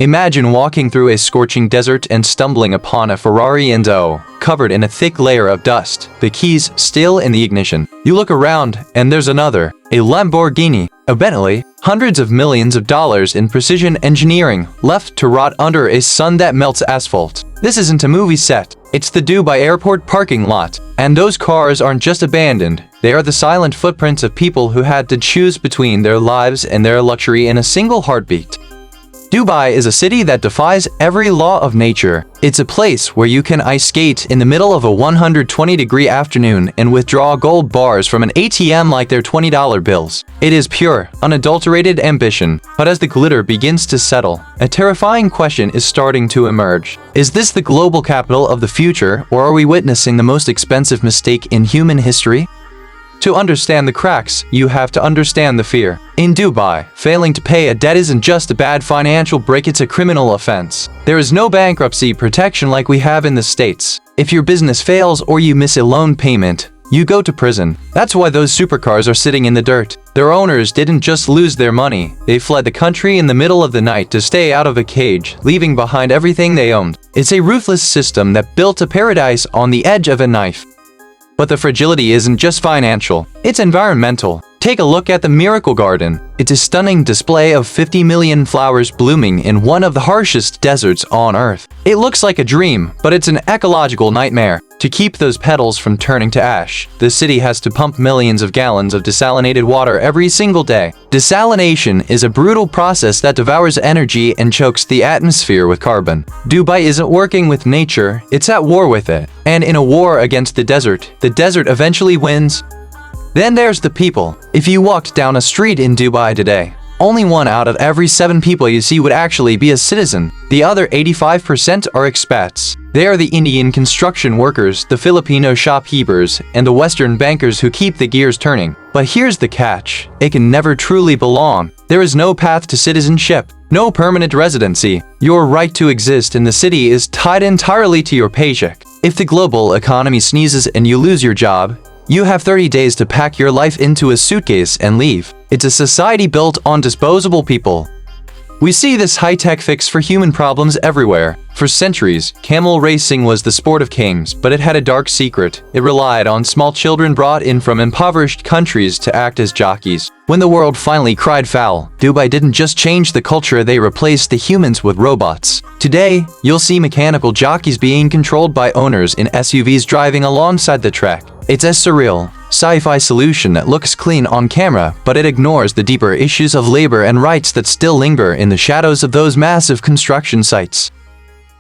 Imagine walking through a scorching desert and stumbling upon a Ferrari Enzo, covered in a thick layer of dust, the keys still in the ignition. You look around, and there's another, a Lamborghini, a Bentley, hundreds of millions of dollars in precision engineering, left to rot under a sun that melts asphalt. This isn't a movie set, it's the Dubai airport parking lot. And those cars aren't just abandoned, they are the silent footprints of people who had to choose between their lives and their luxury in a single heartbeat. Dubai is a city that defies every law of nature. It's a place where you can ice skate in the middle of a 120-degree afternoon and withdraw gold bars from an ATM like they're $20 bills. It is pure, unadulterated ambition. But as the glitter begins to settle, a terrifying question is starting to emerge. Is this the global capital of the future, or are we witnessing the most expensive mistake in human history? To understand the cracks, you have to understand the fear. In Dubai, failing to pay a debt isn't just a bad financial break, it's a criminal offense. There is no bankruptcy protection like we have in the States. If your business fails or you miss a loan payment, you go to prison. That's why those supercars are sitting in the dirt. Their owners didn't just lose their money, they fled the country in the middle of the night to stay out of a cage, leaving behind everything they owned. It's a ruthless system that built a paradise on the edge of a knife. But the fragility isn't just financial, it's environmental. Take a look at the Miracle Garden. It's a stunning display of 50 million flowers blooming in one of the harshest deserts on Earth. It looks like a dream, but it's an ecological nightmare. To keep those petals from turning to ash, the city has to pump millions of gallons of desalinated water every single day. Desalination is a brutal process that devours energy and chokes the atmosphere with carbon. Dubai isn't working with nature, it's at war with it. And in a war against the desert eventually wins. Then there's the people. If you walked down a street in Dubai today, only 1 out of every 7 people you see would actually be a citizen. The other 85% are expats. They are the Indian construction workers, the Filipino shopkeepers, and the Western bankers who keep the gears turning. But here's the catch. It can never truly belong. There is no path to citizenship, no permanent residency. Your right to exist in the city is tied entirely to your paycheck. If the global economy sneezes and you lose your job, you have 30 days to pack your life into a suitcase and leave. It's a society built on disposable people. We see this high-tech fix for human problems everywhere. For centuries, camel racing was the sport of kings, but it had a dark secret. It relied on small children brought in from impoverished countries to act as jockeys. When the world finally cried foul, Dubai didn't just change the culture, they replaced the humans with robots. Today, you'll see mechanical jockeys being controlled by owners in SUVs driving alongside the track. It's a surreal, sci-fi solution that looks clean on camera, but it ignores the deeper issues of labor and rights that still linger in the shadows of those massive construction sites.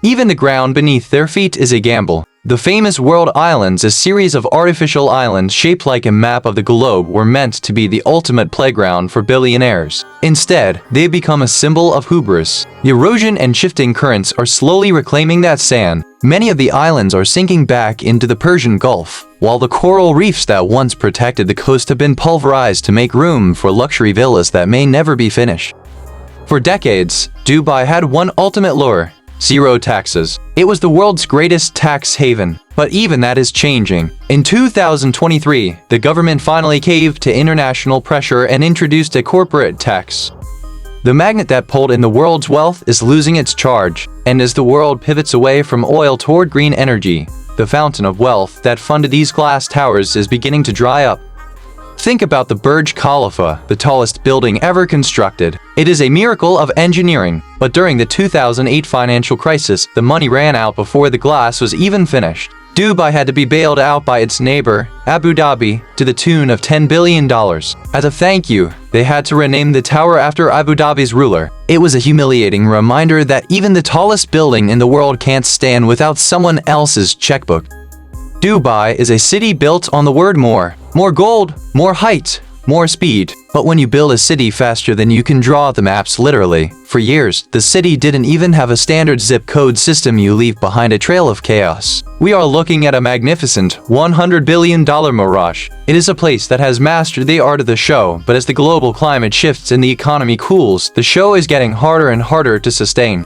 Even the ground beneath their feet is a gamble. The famous World Islands, a series of artificial islands shaped like a map of the globe, were meant to be the ultimate playground for billionaires. Instead, they've become a symbol of hubris. The erosion and shifting currents are slowly reclaiming that sand. Many of the islands are sinking back into the Persian Gulf, while the coral reefs that once protected the coast have been pulverized to make room for luxury villas that may never be finished. For decades, Dubai had one ultimate lure: zero taxes. It was the world's greatest tax haven, but even that is changing. In 2023, the government finally caved to international pressure and introduced a corporate tax. The magnet that pulled in the world's wealth is losing its charge, and as the world pivots away from oil toward green energy, the fountain of wealth that funded these glass towers is beginning to dry up. Think about the Burj Khalifa, the tallest building ever constructed. It is a miracle of engineering, but during the 2008 financial crisis, the money ran out before the glass was even finished. Dubai had to be bailed out by its neighbor, Abu Dhabi, to the tune of $10 billion. As a thank you, they had to rename the tower after Abu Dhabi's ruler. It was a humiliating reminder that even the tallest building in the world can't stand without someone else's checkbook. Dubai is a city built on the word more. More gold, more height, more speed. But when you build a city faster than you can draw the maps literally, for years, the city didn't even have a standard zip code system. You leave behind a trail of chaos. We are looking at a magnificent $100 billion mirage. It is a place that has mastered the art of the show, but as the global climate shifts and the economy cools, the show is getting harder and harder to sustain.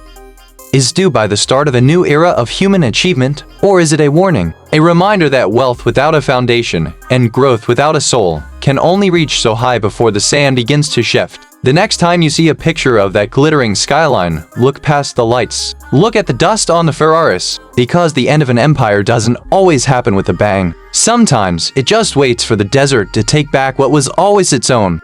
Is Dubai the start of a new era of human achievement, or is it a warning? A reminder that wealth without a foundation and growth without a soul can only reach so high before the sand begins to shift. The next time you see a picture of that glittering skyline, look past the lights. Look at the dust on the Ferraris. Because the end of an empire doesn't always happen with a bang. Sometimes, it just waits for the desert to take back what was always its own.